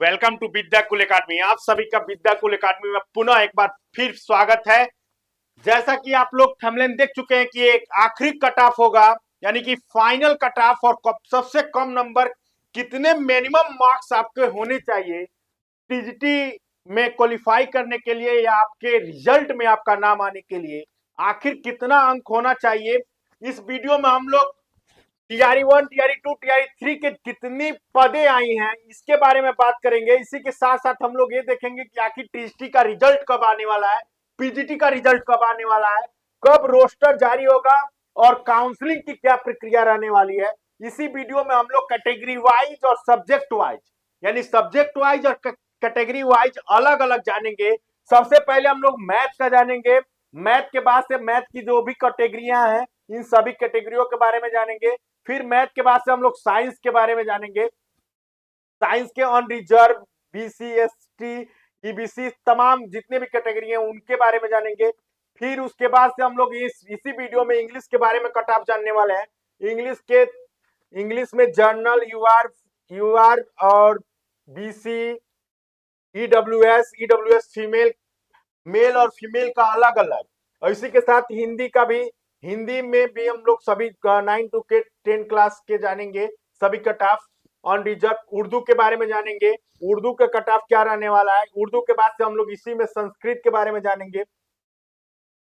Welcome to विद्या कुल अकादमी। आप सभी का विद्या कुल अकादमी में पुनः एक बार फिर स्वागत है। जैसा कि आप लोग थंबनेल देख चुके हैं कि एक आखिरी कट ऑफ होगा, यानी कि फाइनल कट ऑफ, और सबसे कम नंबर कितने मिनिमम मार्क्स आपके होने चाहिए टीजीटी में क्वालिफाई करने के लिए या आपके रिजल्ट में आपका नाम आने के लिए आखिर कितना अंक होना चाहिए। इस वीडियो में हम लोग टीआरई 1, टीआरई 2, टीआरई 3 के कितनी पदे आई हैं इसके बारे में बात करेंगे। इसी के साथ साथ हम लोग ये देखेंगे कि आखिर टीजीटी का रिजल्ट कब आने वाला है, पीजीटी का रिजल्ट कब आने वाला है, कब रोस्टर जारी होगा और काउंसलिंग की क्या प्रक्रिया रहने वाली है। इसी वीडियो में हम लोग कैटेगरी वाइज और सब्जेक्ट वाइज, यानी सब्जेक्ट वाइज और कैटेगरी वाइज अलग अलग जानेंगे। सबसे पहले हम लोग मैथ का जानेंगे, मैथ के बाद से मैथ की जो भी कैटेगरियां हैं इन सभी कैटेगरियों के बारे में जानेंगे। फिर मैथ के बाद से हम लोग साइंस के बारे में जानेंगे, साइंस के on reserve, BC, ST, EBC, तमाम जितने भी कैटेगरी हैं उनके बारे में जानेंगे। फिर उसके बाद से हम लोग इसी वीडियो में इंग्लिश के बारे में कट ऑफ जानने वाले हैं। इंग्लिश में जर्नल, यूआर और बीसी, ईडब्ल्यूएस फीमेल, मेल और फीमेल का अलग अलग, और इसी के साथ हिंदी का भी, हिंदी में भी हम लोग सभी 9 टू के 10 क्लास के जानेंगे सभी cut off on reserve. Urdu के बारे में जानेंगे, उर्दू का कट ऑफ क्या रहने वाला है। उर्दू के बाद से हम लोग इसी में संस्कृत के बारे में जानेंगे।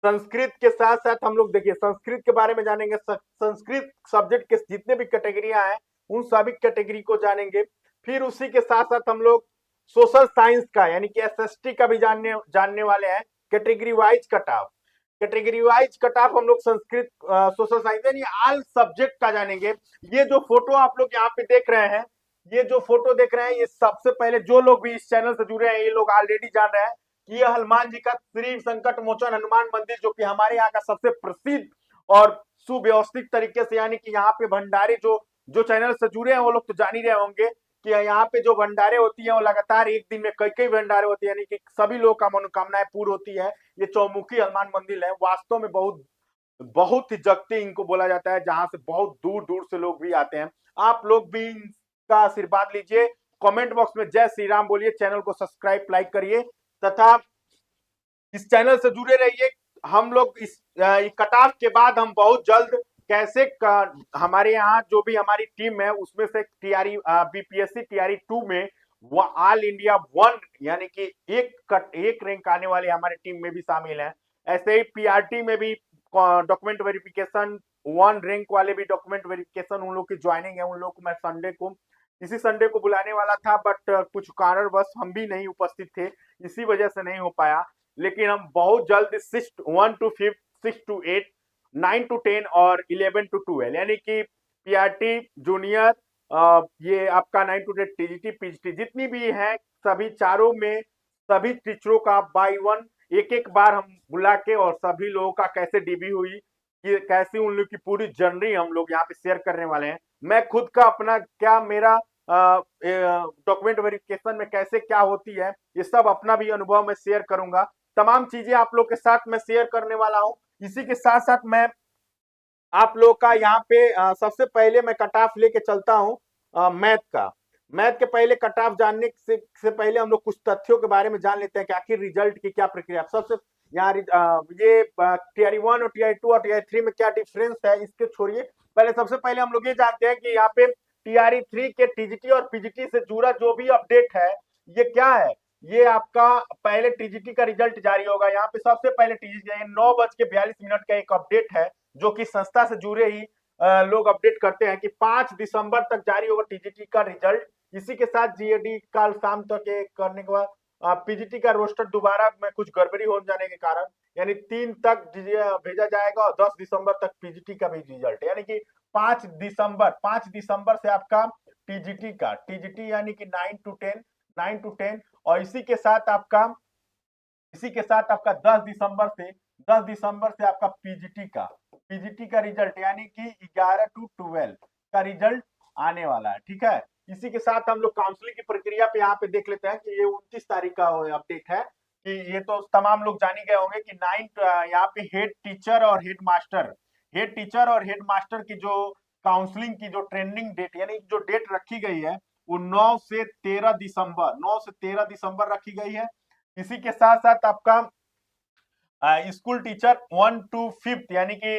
संस्कृत के साथ साथ हम लोग देखिए संस्कृत के बारे में जानेंगे, संस्कृत सब्जेक्ट के जितने भी कैटेगरियां हैं उन सभी कैटेगरी को जानेंगे। फिर उसी के साथ साथ हम लोग सोशल साइंस का यानी कि एसएसटी का भी जानने जानने वाले हैं। Category wise cut off, category wise cut off हम लोग संस्कृत, सोशल साइंस यानी ऑल सब्जेक्ट का जानेंगे। ये जो फोटो आप लोग यहाँ पे देख रहे हैं, ये जो फोटो देख रहे हैं, ये सबसे पहले जो लोग भी इस चैनल से जुड़े हैं ये लोग ऑलरेडी जान रहे हैं कि ये हनुमान जी का श्री संकट मोचन हनुमान मंदिर, जो कि हमारे यहाँ का सबसे प्रसिद्ध और सुव्यवस्थित तरीके से, यानी कि यहाँ पे भंडारे जो जो चैनल से जुड़े हैं वो लोग तो जान ही रहे होंगे कि यहाँ पे जो भंडारे होती है वो लगातार एक दिन में कई कई भंडारे होती है, यानी कि सभी लोगों का मनोकामनाएं पूर्ण होती है। ये चौमुखी हनुमान मंदिर है, वास्तव में बहुत बहुत ही जगती इनको बोला जाता है, जहां से बहुत दूर दूर से लोग भी आते हैं। आप लोग भी इनका आशीर्वाद लीजिए, कमेंट बॉक्स में जय श्री राम बोलिए, चैनल को सब्सक्राइब लाइक करिए तथा इस चैनल से जुड़े रहिए। हम लोग इस कट ऑफ के बाद हम बहुत जल्द कैसे हमारे यहाँ जो भी हमारी टीम है उसमें से टीआरई बीपीएससी टीआरई 2 में वो ऑल इंडिया 1 यानी कि एक रैंक आने वाले हमारे टीम में भी शामिल है। ऐसे ही पीआरटी में भी डॉक्यूमेंट वेरिफिकेशन 1 रैंक वाले भी डॉक्यूमेंट वेरिफिकेशन उन लोग की ज्वाइनिंग है। उन लोग को मैं संडे को, इसी संडे को बुलाने वाला था, बट कुछ कारणवश हम भी नहीं उपस्थित थे, इसी वजह से नहीं हो पाया। लेकिन हम बहुत जल्द 1 to 5, 6 to 8, 9 to 10 और 11 to 12 यानी कि पीआरटी जूनियर, ये आपका 9 to 10 टीजीटी पीजीटी जितनी भी है सभी चारों में सभी टीचरों का बाय वन एक एक बार हम बुला के और सभी लोगों का कैसे डीबी हुई, कि कैसी उन लोग की पूरी जर्नी हम लोग यहाँ पे शेयर करने वाले हैं। मैं खुद का अपना क्या मेरा डॉक्यूमेंट वेरिफिकेशन में कैसे क्या होती है ये सब अपना भी अनुभव मैं शेयर करूंगा। तमाम चीजें आप लोग के साथ मैं शेयर करने वाला हूं। इसी के साथ साथ मैं आप लोग का यहाँ पे सबसे पहले मैं कट ऑफ लेके चलता हूँ मैथ का। मैथ के पहले कट ऑफ जानने से पहले हम लोग कुछ तथ्यों के बारे में जान लेते हैं कि आखिर रिजल्ट की क्या प्रक्रिया। सबसे यहाँ ये टीआरई 1 और टीआरई 2 और टीआरई 3 में क्या डिफरेंस है इसके छोड़िए, पहले सबसे पहले हम लोग ये जानते हैं कि यहाँ पे टीआरई 3 के टीजीटी और पीजीटी से जुड़ा जो भी अपडेट है ये क्या है। ये आपका पहले टीजीटी का रिजल्ट जारी होगा। यहाँ पे सबसे पहले टीजीटी 9:42 का एक अपडेट है जो कि संस्था से जुड़े ही लोग अपडेट करते हैं कि 5 दिसंबर तक जारी होगा टीजीटी का रिजल्ट। इसी के साथ जीएडी कल शाम तक करने के बाद पीजीटी का रोस्टर दोबारा में कुछ गड़बड़ी हो जाने के कारण यानी 3 तक भेजा जाएगा और 10 दिसंबर तक पीजीटी का भी रिजल्ट, यानी कि 5 दिसंबर से आपका टीजीटी यानी कि 9 to 10 और इसी के साथ आपका 10 दिसंबर से आपका पीजीटी का रिजल्ट यानी कि 11 to 12 का रिजल्ट आने वाला है। ठीक है, इसी के साथ हम लोग काउंसलिंग की प्रक्रिया पे यहाँ पे देख लेते हैं कि ये 29 तारीख का अपडेट है कि ये तो तमाम लोग जान ही गए होंगे कि 9 यहाँ पे हेड टीचर और हेड मास्टर की जो काउंसलिंग की जो ट्रेंडिंग डेट यानी जो डेट रखी गई है वो 9 से 13 दिसंबर रखी गई है। इसी के साथ साथ आपका स्कूल टीचर 1 to 5 यानी कि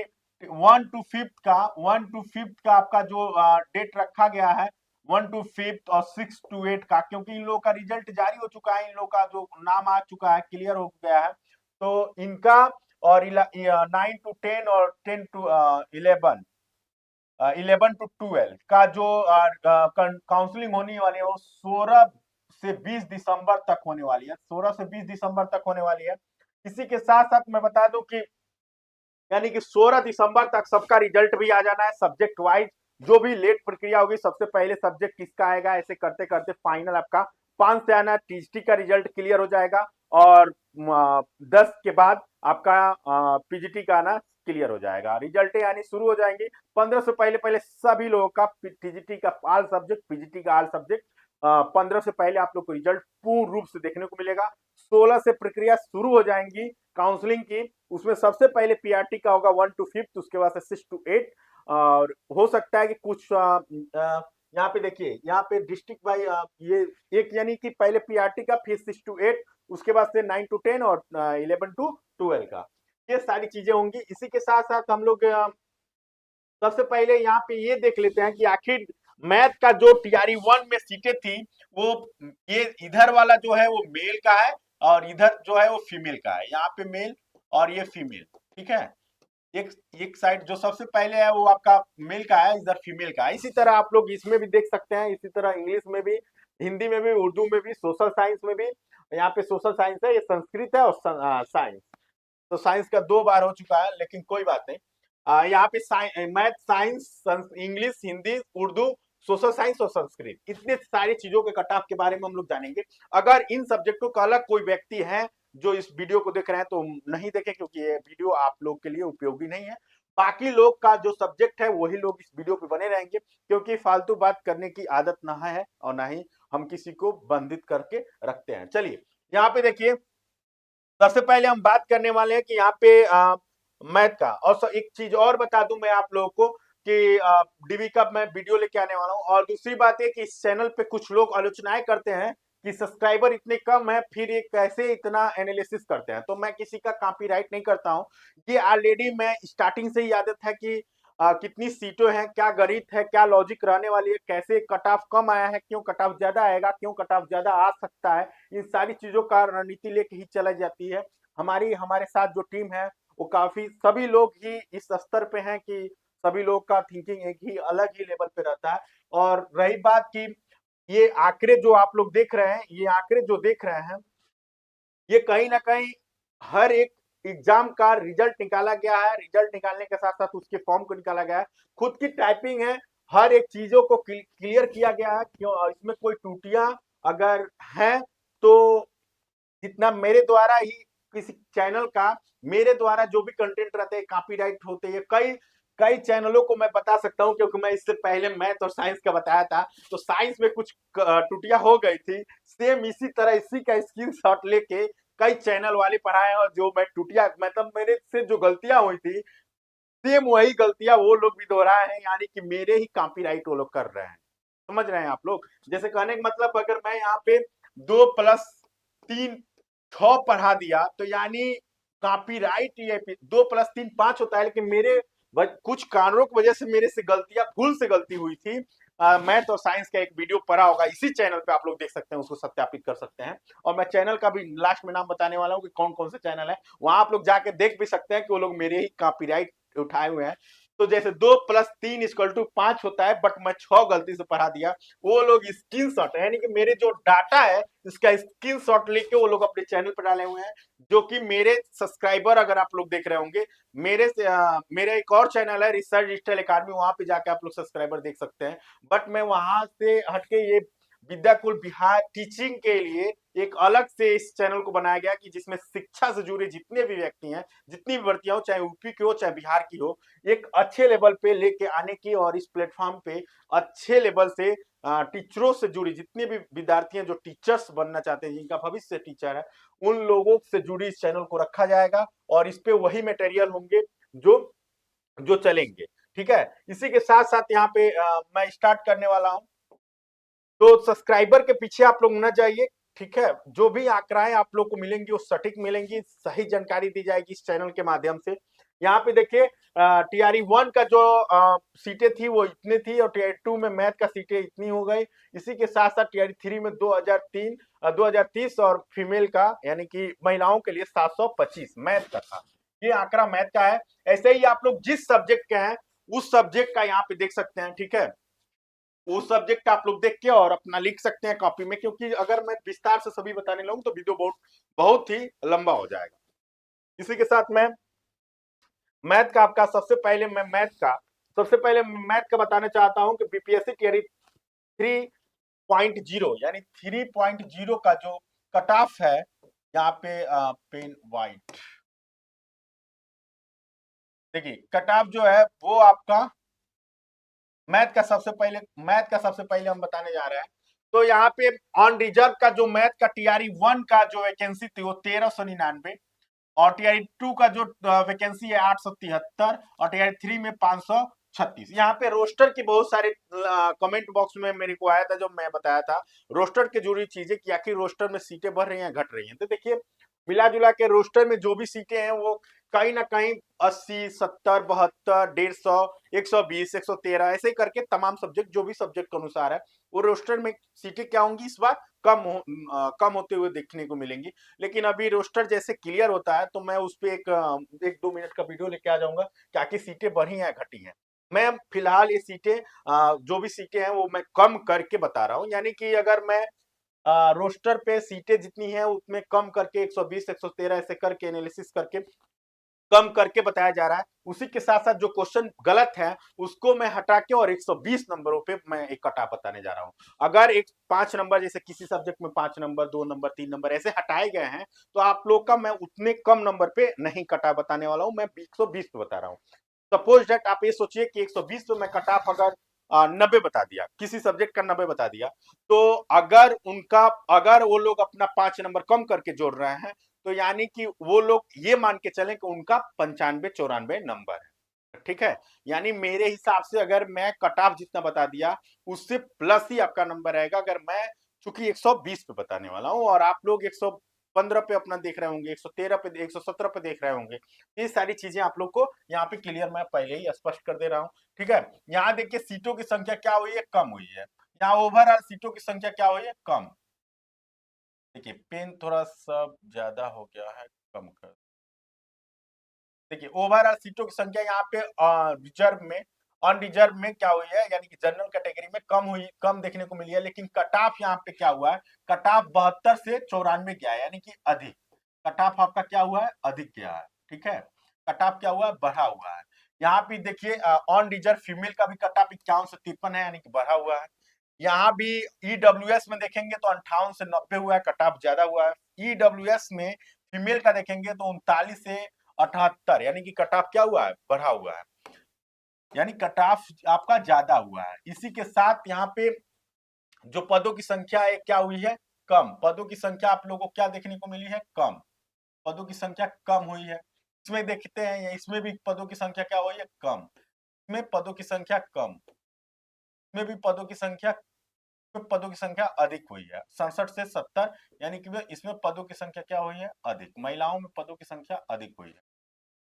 1 to 5 का आपका जो डेट रखा गया है 1 to 5 और 6 to 8 का, क्योंकि इन लोगों का रिजल्ट जारी हो चुका है, इन लोगों का जो नाम आ चुका है, क्लियर हो गया है, तो इनका और 9 to 10 और 10 to 11 11 to 12 का जो काउंसलिंग होने वाली है वो 16 से 20 दिसंबर तक होने वाली है, 16 से 20 दिसंबर तक होने वाली है। इसी के साथ साथ मैं बता दूं कि यानी कि 16 दिसंबर तक सबका रिजल्ट भी आ जाना है सब्जेक्ट वाइज। जो भी लेट प्रक्रिया होगी सबसे पहले सब्जेक्ट किसका आएगा, ऐसे करते करते फाइनल आपका 5 से आना टीजीटी का रिजल्ट क्लियर हो जाएगा और 10 के बाद आपका पीजीटी का आना क्लियर हो जाएगा। रिजल्ट यानी शुरू हो जाएंगी 15 से पहले पहले सभी लोगों का टीजीटी का ऑल सब्जेक्ट, पीजीटी का ऑल सब्जेक्ट 15 से पहले आप लोग को रिजल्ट पूर्ण रूप से देखने को मिलेगा। 16 से प्रक्रिया शुरू हो जाएंगी काउंसलिंग की, उसमें सबसे पहले पीआरटी का होगा 1 to 5, उसके बाद से 6 to 8 और हो सकता है कि कुछ यहाँ पे देखिए, यहाँ पे डिस्ट्रिक्ट बाई ये एक यानी कि पहले पीआरटी का, फिर 6 to 8, उसके बाद से 9 to 10 और 11 to 12 का, ये सारी चीजें होंगी। इसी के साथ साथ हम लोग सबसे पहले यहाँ पे ये देख लेते हैं कि आखिर मैथ का जो टीआरई 1 में सीटें थी वो ये इधर वाला जो है वो मेल का है और इधर जो है वो फीमेल का है, यहाँ पे मेल और ये फीमेल, ठीक है। एक एक साइड जो सबसे पहले है वो आपका मेल का है, इधर फीमेल का है। इसी तरह आप लोग इसमें भी देख सकते हैं, इसी तरह इंग्लिश में भी, हिंदी में भी, उर्दू में भी, सोशल साइंस में भी। यहाँ पे सोशल साइंस है, ये संस्कृत है और साइंस, तो साइंस का 2 बार हो चुका है, लेकिन कोई बात नहीं। यहाँ पे math, science, English, Hindi, Urdu, social science और संस्कृत, इतने सारी चीजों के कट ऑफ के बारे में हम लोग जानेंगे। अगर इन सब्जेक्टों का अलग कोई व्यक्ति है जो इस वीडियो को देख रहे हैं तो नहीं देखें, क्योंकि ये वीडियो आप लोग के लिए उपयोगी नहीं है। बाकी लोग का जो सब्जेक्ट है वही लोग इस वीडियो पे बने रहेंगे, क्योंकि फालतू बात करने की आदत ना है और ना ही हम किसी को बंधित करके रखते हैं। चलिए यहाँ पे देखिए, सबसे पहले हम बात करने वाले हैं कि यहाँ पे मैथ का, और एक चीज और बता दूं मैं आप लोगों को कि डीवी का मैं वीडियो लेके आने वाला हूँ। और दूसरी बात है कि इस चैनल पे कुछ लोग आलोचनाएं करते हैं कि सब्सक्राइबर इतने कम है फिर ये कैसे इतना एनालिसिस करते हैं, तो मैं किसी का कॉपीराइट नहीं करता हूँ। ये ऑलरेडी मैं स्टार्टिंग से ही आदत है कि कितनी सीटें हैं, क्या गणित है, क्या लॉजिक रहने वाली है, कैसे कट ऑफ कम आया है, क्यों कट ऑफ ज्यादा आएगा, क्यों कट ऑफ ज्यादा आ सकता है, इन सारी चीजों का रणनीति लेके ही चलाई जाती है। हमारे साथ जो टीम है वो काफी सभी लोग ही इस स्तर पे हैं कि सभी लोग का थिंकिंग एक ही अलग ही लेवल पे रहता है। और रही बात की ये आंकड़े जो आप लोग देख रहे हैं, ये आंकड़े जो देख रहे हैं, ये कहीं ना कहीं हर एक एग्जाम का रिजल्ट निकाला गया है, रिजल्ट निकालने के साथ साथ उसके फॉर्म को निकाला गया है, खुद की टाइपिंग है, हर एक चीजों को क्लियर किया गया है। क्यों इसमें कोई त्रुटियां अगर है तो जितना मेरे द्वारा ही किसी चैनल का, मेरे द्वारा जो भी कंटेंट रहते हैं कॉपीराइट होते हैं, कई कई चैनलों को मैं बता सकता हूं, क्योंकि मैं इससे पहले मैथ और साइंस का बताया था, तो साइंस में कुछ त्रुटियां हो गई थी, सेम इसी तरह इसी का स्क्रीनशॉट लेके कई चैनल वाले पढ़ाए और जो मैं त्रुटियां मतलब मेरे से जो गलतियां हुई थी सेम वही गलतियां वो लोग भी दोहराए हैं, यानी कि मेरे ही कॉपीराइट वो लोग कर रहे हैं। समझ रहे हैं आप लोग? जैसे कहने का मतलब अगर मैं यहाँ पे 2+3 6 पढ़ा दिया तो यानी कॉपीराइट ये 2+3 5 होता है, लेकिन मेरे कुछ कारणों की वजह से मेरे से गलतियां भूल से गलती हुई थी। मैथ और साइंस का एक वीडियो पड़ा होगा इसी चैनल पे, आप लोग देख सकते हैं, उसको सत्यापित कर सकते हैं। और मैं चैनल का भी लास्ट में नाम बताने वाला हूँ कि कौन कौन से चैनल है, वहां आप लोग जाके देख भी सकते हैं कि वो लोग मेरे ही कॉपीराइट उठाए हुए हैं। तो जैसे 2+3 = 5 होता है, बट मैं 6 गलती से पढ़ा दिया, वो लोग स्क्रीनशॉट यानी कि मेरे जो डाटा है इसका स्क्रीनशॉट लेके वो लोग अपने चैनल पर डाले हुए हैं, जो कि मेरे सब्सक्राइबर अगर आप लोग देख रहे होंगे, मेरे एक और चैनल है रिसर्च डिजिटल एकेडमी, वहां पे जाके आप लोग सब्सक्राइबर देख सकते हैं। बट मैं वहां से हटके ये विद्याकुल बिहार टीचिंग के लिए एक अलग से इस चैनल को बनाया गया कि जिसमें शिक्षा से जुड़े जितने भी व्यक्ति हैं, जितनी भी भर्तियां हो, चाहे यूपी की हो चाहे बिहार की हो, एक अच्छे लेवल पे लेके आने की, और इस प्लेटफॉर्म पे अच्छे लेवल से टीचरों से जुड़ी जितने भी विद्यार्थी हैं जो टीचर्स बनना चाहते हैं, जिनका भविष्य टीचर है, उन लोगों से जुड़ी इस चैनल को रखा जाएगा और इस पे वही मटेरियल होंगे जो जो चलेंगे। ठीक है, इसी के साथ साथ यहाँ पे मैं स्टार्ट करने वाला हूँ। तो सब्सक्राइबर के पीछे आप लोग न जाइए, ठीक है। जो भी आंकड़ाएं आप लोग को मिलेंगी वो सटीक मिलेंगी, सही जानकारी दी जाएगी इस चैनल के माध्यम से। यहाँ पे देखिए टीआरई 1 का जो सीटें थी वो इतनी थी और टीआरई 2 में मैथ का सीटें इतनी हो गई। इसी के साथ साथ टीआरई 3 में 2030 और फीमेल का यानी कि महिलाओं के लिए 725 मैथ का था। ये आंकड़ा मैथ का है। ऐसे ही आप लोग जिस सब्जेक्ट के हैं उस सब्जेक्ट का यहाँ पे देख सकते हैं, ठीक है। वो सब्जेक्ट आप लोग देख के और अपना लिख सकते हैं कॉपी में, क्योंकि अगर मैं विस्तार से सभी बताने लगूं तो वीडियो बहुत बहुत ही लंबा हो जाएगा। इसी के साथ मैं मैथ का आपका सबसे पहले मैथ का बताना चाहता हूं कि बीपीएससी टीआरई 3.0 यानी 3.0 का जो कट ऑफ है, यहाँ पे पेन वाइट देखिए, कट ऑफ जो है वो आपका मैथ का सबसे पहले हम बताने जा रहे हैं। तो यहाँ पे ऑन रिजर्व का जो मैथ का टीआरई 1 का जो वैकेंसी थी वो 1399 और टीआरई 2 का जो वैकेंसी है 873 और टीआरई 3 में 536। यहाँ पे रोस्टर की बहुत सारे कमेंट बॉक्स में मेरे को आया था, जो मैं बताया था रोस्टर के जुड़ी चीजें कि आखिर रोस्टर में सीटें बढ़ रही हैं घट रही हैं। तो देखिए मिला जुला के रोस्टर में जो भी सीटें हैं वो कहीं ना कहीं 80, 70, 72, 150, 120, 113 ऐसे करके तमाम सब्जेक्ट जो भी सब्जेक्ट के अनुसार है वो रोस्टर में सीटें क्या होंगी इस बार कम होते हुए देखने को मिलेंगी। लेकिन अभी रोस्टर जैसे क्लियर होता है तो मैं उस पर एक 2 मिनट का वीडियो लेके आ जाऊंगा कि आखिर सीटें बढ़ी हैं घटी हैं। मैं फिलहाल ये सीटें जो भी सीटें हैं वो मैं कम करके बता रहा हूँ, यानी कि अगर मैं रोस्टर पे सीटें जितनी हैं उसमें कम करके 120, 113 ऐसे करके एनालिसिस करके कम करके बताया जा रहा है। उसी के साथ साथ जो क्वेश्चन गलत है उसको मैं हटा के और 120 नंबरों पे मैं एक कटा बताने जा रहा हूं। अगर एक 5 नंबर जैसे किसी सब्जेक्ट में 5 नंबर, 2 नंबर, 3 नंबर ऐसे हटाए गए हैं तो आप लोग का मैं उतने कम नंबर पे नहीं कटा बताने वाला हूं, मैं 120 पे बता रहा हूं। सपोज दैट आप ये सोचिए कि 120 पे मैं कट ऑफ अगर 90 बता दिया, किसी सब्जेक्ट का 90 बता दिया, तो अगर वो लोग अपना 5 नंबर कम करके जोड़ रहे हैं तो यानी कि वो लोग ये मान के चलें कि उनका 95-94 नंबर है, ठीक है। यानी मेरे हिसाब से अगर मैं कट ऑफ जितना बता दिया उससे प्लस ही आपका नंबर रहेगा, अगर मैं चूंकि 120 पे बताने वाला हूं और आप लोग 115 पे अपना देख रहे होंगे, 113 पे, 117 पे देख रहे होंगे। ये सारी चीजें आप लोग को यहाँ पे क्लियर मैं पहले ही स्पष्ट कर दे रहा हूँ, ठीक है। यहाँ देखिए सीटों की संख्या क्या हुई है, कम हुई है। यहाँ ओवरऑल सीटों की संख्या क्या हुई है, कम। देखिए पेन थोड़ा सा ज्यादा हो गया है, कम कर। देखिए ओवरऑल सीटों की संख्या यहाँ पे रिजर्व में अनरिजर्व में क्या हुई है, यानी कि जनरल कैटेगरी में कम देखने को मिली है। लेकिन कट ऑफ यहाँ पे क्या हुआ है, कट ऑफ 72 से 94 गया है, यानी कि अधिक। कट ऑफ आपका क्या हुआ है, अधिक गया है, ठीक है। कट ऑफ क्या हुआ है, बढ़ा हुआ है। यहाँ पे देखिए ऑन रिजर्व फीमेल का भी कट ऑफ 51 से 53 है, यानी कि बढ़ा हुआ है। यहाँ भी ईडब्ल्यूएस में देखेंगे तो 58 से 90 हुआ है, कट ऑफ ज्यादा हुआ है। ईडब्ल्यूएस में फीमेल का देखेंगे तो 39 से 78, यानी कि कट ऑफ क्या हुआ है, बढ़ा हुआ है, यानी कट ऑफ आपका ज्यादा हुआ है। इसी के साथ यहाँ पे जो पदों की संख्या है क्या हुई है, कम। पदों की संख्या आप लोगों को क्या देखने को मिली है, कम। पदों की संख्या कम हुई है। इसमें देखते हैं, इसमें भी पदों की संख्या क्या हुई है, कम। इसमें पदों की संख्या कम, इसमें भी पदों की संख्या अधिक हुई है, 67 से 70, यानी कि इसमें पदों की संख्या क्या हुई है, अधिक। महिलाओं में पदों की संख्या अधिक हुई है।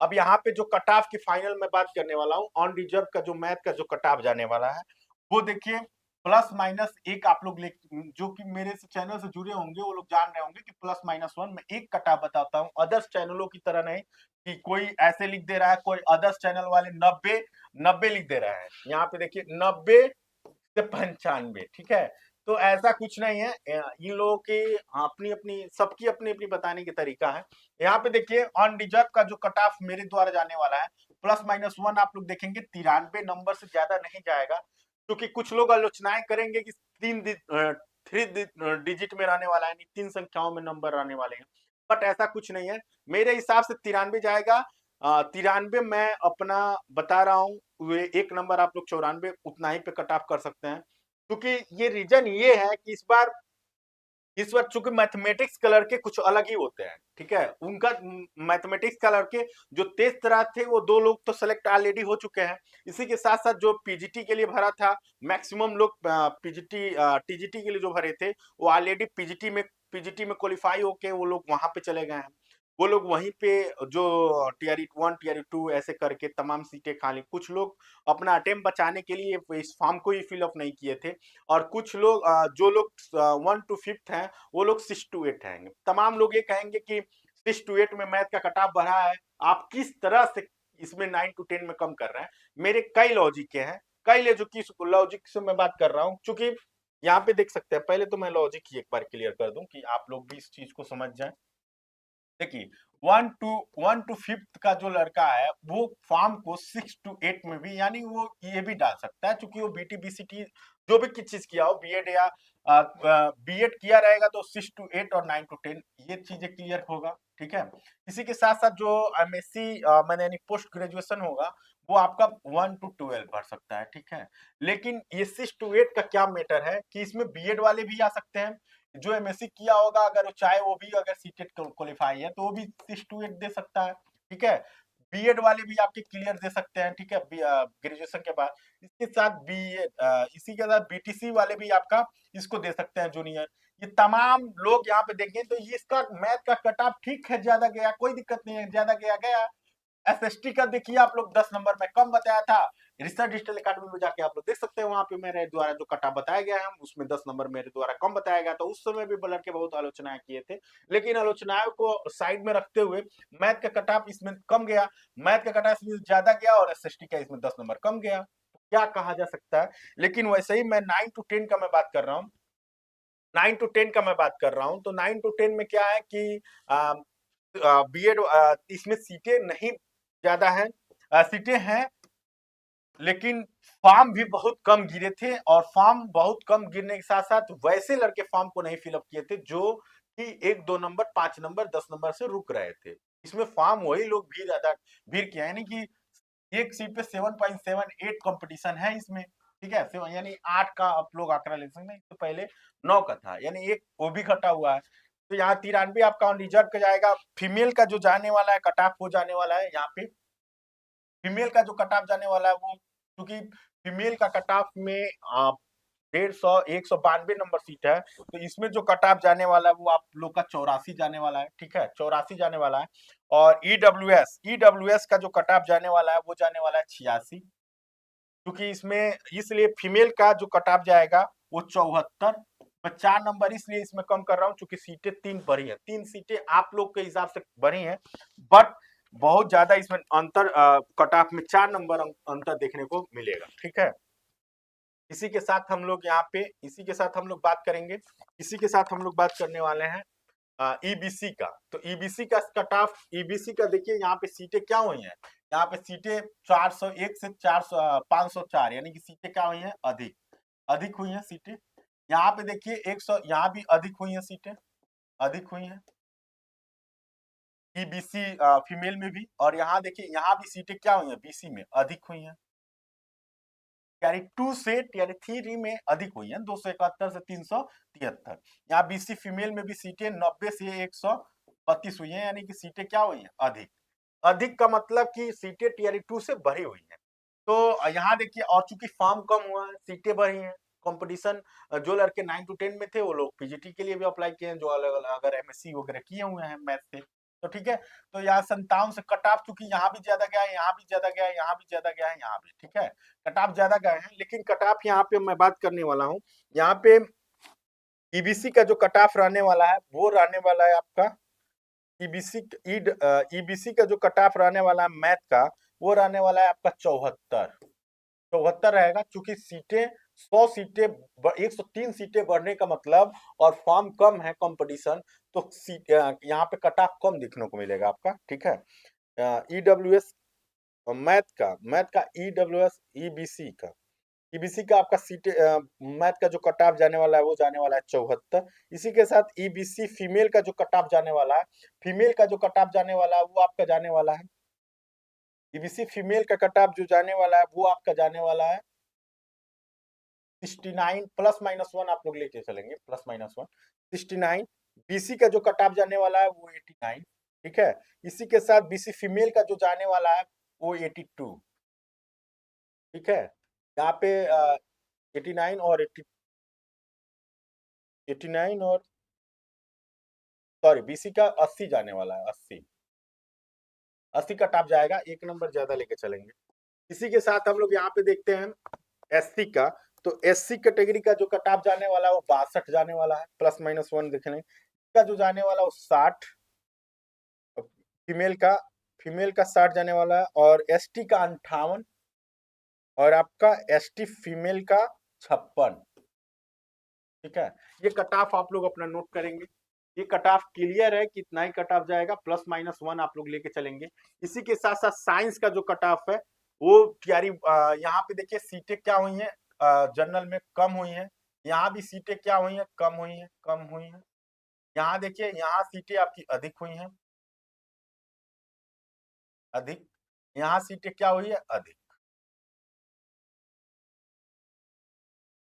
अब यहाँ पे जो कट ऑफ की फाइनल में बात करने वाला हूँ, ऑन रिजर्व का जो मैथ का जो कट ऑफ जाने वाला है वो देखिए प्लस माइनस एक। आप लोग जो कि मेरे से चैनल से जुड़े होंगे वो लोग जान रहे होंगे कि प्लस माइनस 1 में एक कट ऑफ बताता हूँ, अदर्स चैनलों की तरह नहीं कि कोई ऐसे लिख दे रहा है, कोई अदर्स चैनल वाले 90 लिख दे रहा है। यहाँ पे देखिए 90 से 95, ठीक है। तो ऐसा कुछ नहीं है, इन लोगों की अपनी अपनी सबकी अपनी अपनी बताने की तरीका है। यहाँ पे देखिए ऑन रिजर्व का जो कट ऑफ मेरे द्वारा जाने वाला है प्लस माइनस 1, आप लोग देखेंगे 93 नंबर से ज्यादा नहीं जाएगा, क्योंकि कुछ लोग आलोचनाएं करेंगे कि थ्री डिजिट में रहने वाला है, यानी 3 संख्याओं में नंबर रहने वाले हैं। बट ऐसा कुछ नहीं है, मेरे हिसाब से 93 जाएगा। 93 मैं अपना बता रहा हूँ, वे एक नंबर आप लोग 94 उतना ही पे कट ऑफ कर सकते हैं, क्योंकि ये रीजन ये है कि इस बार इस बार चूंकि मैथमेटिक्स कलर के कुछ अलग ही होते हैं, ठीक है, उनका मैथमेटिक्स कलर के जो तेज तरह थे वो 2 लोग तो सेलेक्ट ऑलरेडी हो चुके हैं। इसी के साथ साथ जो पीजीटी के लिए भरा था, मैक्सिमम लोग पीजीटी टीजीटी के लिए जो भरे थे वो ऑलरेडी पीजीटी में क्वालिफाई होके वो लोग वहां पे चले गए हैं। वो लोग वहीं पे जो टीयर 1 टीयर 2 ऐसे करके तमाम सीटें खाली, कुछ लोग अपना अटेम्प्ट बचाने के लिए इस फॉर्म को ही फिलअप नहीं किए थे, और कुछ लोग जो लोग 1 to 5th हैं वो लोग 6 to 8 आएंगे। तमाम लोग ये कहेंगे कि 6 to 8 में मैथ का कटाव बढ़ा है, आप किस तरह से इसमें 9 to 10 में कम कर रहे हैं। मेरे कई लॉजिक के हैं, कई लॉजिक से मैं बात कर रहा हूँ, चूंकि यहाँ पे देख सकते हैं। पहले तो मैं लॉजिक ही एक बार क्लियर कर दूं कि आप लोग भी इस चीज को समझ जाएं। देखिए, 1 to 5th का जो लड़का है वो फॉर्म को 6 to 8 में भी, यानी वो ये भी डाल सकता है, क्योंकि वो बीटी बीसीटी जो भी चीज किया हो, बीएड या बीएड किया रहेगा तो 6 to 8 और 9 to 10 ये चीजें क्लियर होगा, ठीक है। इसी के साथ साथ जो एमएससी मैंने यानी पोस्ट ग्रेजुएशन होगा वो आपका 1 to 12 भर सकता है, ठीक है। लेकिन ये 6 to 8 का क्या मैटर है कि इसमें बीएड वाले भी आ सकते हैं, जो एमएससी किया होगा, अगर वो चाहे वो भी अगर सीटेट क्वालिफाई है तो वो भी 6 to 8 दे सकता है, ठीक है। बीएड वाले भी आपके क्लियर दे सकते हैं, ठीक है, ग्रेजुएशन के बाद। इसके साथ बीएड, इसी के साथ बीटीसी वाले भी आपका इसको दे सकते हैं, जूनियर। ये तमाम लोग यहाँ पे देखें तो ये इसका मैथ का कट ऑफ ठीक है, ज्यादा गया कोई दिक्कत नहीं है, ज्यादा गया गया। एसएसटी का देखिए आप लोग 10 नंबर में कम बताया था, रिसर्च डिजिटल अकेडमी में जाके आप लोग देख सकते हैं, वहां पे मेरे द्वारा जो कटा बताया गया है उसमें 10 नंबर मेरे द्वारा कम बताया गया था। उस समय भी लड़के बहुत आलोचनाएं किए थे, लेकिन आलोचनाओं को साइड में रखते हुए मैथ का कटाप इसमें कम गया, मैथ का कटाप इसमें ज्यादा गया, और एसएसटी का इसमें 10 नंबर कम गया। तो क्या कहा जा सकता है। लेकिन वैसे ही मैं 9 to 10 का मैं बात कर रहा हूँ, 9 to 10 का मैं बात कर रहा हूँ, तो 9 to 10 में क्या है कि बीएड इसमें सीटें नहीं ज्यादा है, सीटें हैं, लेकिन फॉर्म भी बहुत कम गिरे थे, और फॉर्म बहुत कम गिरने के साथ साथ वैसे लड़के फॉर्म को नहीं फिलअप किए थे जो कि 1 2 नंबर 5 नंबर 10 नंबर से रुक रहे थे। इसमें फॉर्म वही लोग भीड़ ज्यादा भीड़ किया, यानी कि एक सीट पे 7.78 कंपटीशन है इसमें, ठीक है। यानी 8 का आप लोग आंकड़ा ले सकते हैं, तो पहले 9 का था, यानी एक वो भी घटा हुआ है। तो यहाँ 93 आपका ऑन रिजर्व का जाएगा। फीमेल का जो जाने वाला है कट ऑफ हो जाने वाला है, यहाँ पे फीमेल का जो कट ऑफ जाने वाला है वो, क्योंकि फीमेल का कट ऑफ में 150 192 नंबर सीट है, तो इसमें जो कट ऑफ जाने वाला है वो आप लोग का 84 जाने वाला है, ठीक है, 84 जाने वाला है। और ईडब्ल्यूएस का जो कट ऑफ जाने वाला है वो जाने वाला है 86, क्योंकि इसमें इसलिए फीमेल का जो कट ऑफ जाएगा वो 74। मैं 4 नंबर इसलिए इसमें कम कर रहा हूँ क्योंकि सीटें 3 बढ़ी है, 3 सीटें आप लोग के हिसाब से बढ़ी है, बट बहुत ज्यादा इसमें अंतर, कट ऑफ में 4 नंबर अंतर देखने को मिलेगा, ठीक है। इसी के साथ हम लोग यहाँ पे इसी के साथ हम लोग बात करेंगे, इसी के साथ हम लोग बात करने वाले हैं ईबीसी का। तो ईबीसी का कट ऑफ, ईबीसी का देखिए यहाँ पे सीटें क्या हुई हैं, यहाँ पे सीटें 401 से 400 504, यानी कि सीटें क्या हुई हैं, अधिक अधिक हुई हैं सीटें। यहाँ पे देखिए 100, यहाँ भी अधिक हुई हैं सीटें, अधिक हुई हैं ईबीसी फीमेल में भी। और यहाँ देखिए यहाँ भी सीटें क्या हुई हैं, बीसी में अधिक हुई हैं, टीयर 2 से टीयर 3 में अधिक हुई है, 271 से 373। यहाँ बीसी फीमेल में भी सीटें 90 से 132 हुई है, यानी कि सीटें क्या हुई है, अधिक। अधिक का मतलब कि सीटें टीयर 2 से बढ़ी हुई है। तो यहाँ देखिए, और चूंकि फॉर्म कम हुआ है, सीटें बढ़ी हैं, कंपटीशन, जो लड़के 9 to 10 में थे वो लोग पीजीटी के लिए भी अप्लाई किए हैं, जो अलग अलग अगर एमएससी वगैरह किए हुए हैं मैथ से, तो ठीक है। तो यहाँ 57 से कट ऑफ, चूंकि यहाँ भी ज्यादा गया है, यहाँ भी ज्यादा गया है, यहाँ भी ज्यादा गया है, यहाँ भी, ठीक है, कट ऑफ ज्यादा गए हैं। लेकिन कट ऑफ यहाँ पे मैं बात करने वाला हूँ, यहाँ पे ईबीसी का जो कट ऑफ रहने वाला है वो रहने वाला है आपका, ईबीसी ईबीसी का जो कट ऑफ रहने वाला है मैथ का वो रहने वाला है आपका 74, 74 रहेगा। चूंकि सीटें 100 सीटें 103 सीटें बढ़ने का मतलब, और फॉर्म कम है कंपटीशन, तो सीट यहाँ पे कट ऑफ कम देखने को मिलेगा आपका, ठीक है। ईडब्ल्यूएस मैथ का ईडब्ल्यूएस ईबीसी का आपका सीट मैथ का जो कट ऑफ जाने वाला है वो जाने वाला है 74। इसी के साथ ईबीसी फीमेल का जो कट ऑफ जाने वाला है, फीमेल का जो कट ऑफ जाने वाला है वो आपका जाने वाला है, ईबीसी फीमेल का कट ऑफ जो जाने वाला है वो आपका जाने वाला है 69 +- 1 आप लोग लेके चलेंगे, +- 1 69, बीसी का जो कट ऑफ जाने वाला है वो 89, ठीक है। इसी के साथ बीसी फीमेल का जो जाने वाला है वो 82, ठीक है। यहाँ पे 89 और 89 और सॉरी बीसी का 80 जाने वाला है, 80 का टॉप जाएगा, एक नंबर ज्यादा लेके चलेंगे। इसी के साथ हम लोग यहाँ पे देखते हैं एससी का। तो एससी कैटेगरी का जो कट ऑफ जाने वाला है वो 62 जाने वाला है, +-1 देख लें। इसका जो जाने वाला है वो 60, फीमेल का 60 जाने वाला है, और एसटी का 58, और आपका एसटी फीमेल का 56, ठीक है। ये कट ऑफ आप लोग अपना नोट करेंगे। ये कट ऑफ क्लियर है, कितना ही कट ऑफ जाएगा, +-1 आप लोग लेके चलेंगे। इसी के साथ साथ साइंस का जो कट ऑफ है वो तैयारी, यहाँ पे देखिए सीटें क्या हुई हैं, जनरल में कम हुई हैं। यहाँ भी सीटें क्या हुई हैं, कम हुई हैं, कम हुई हैं। यहाँ देखिए, यहाँ सीटें आपकी अधिक हुई हैं, अधिक। यहाँ सीटें क्या हुई है, अधिक,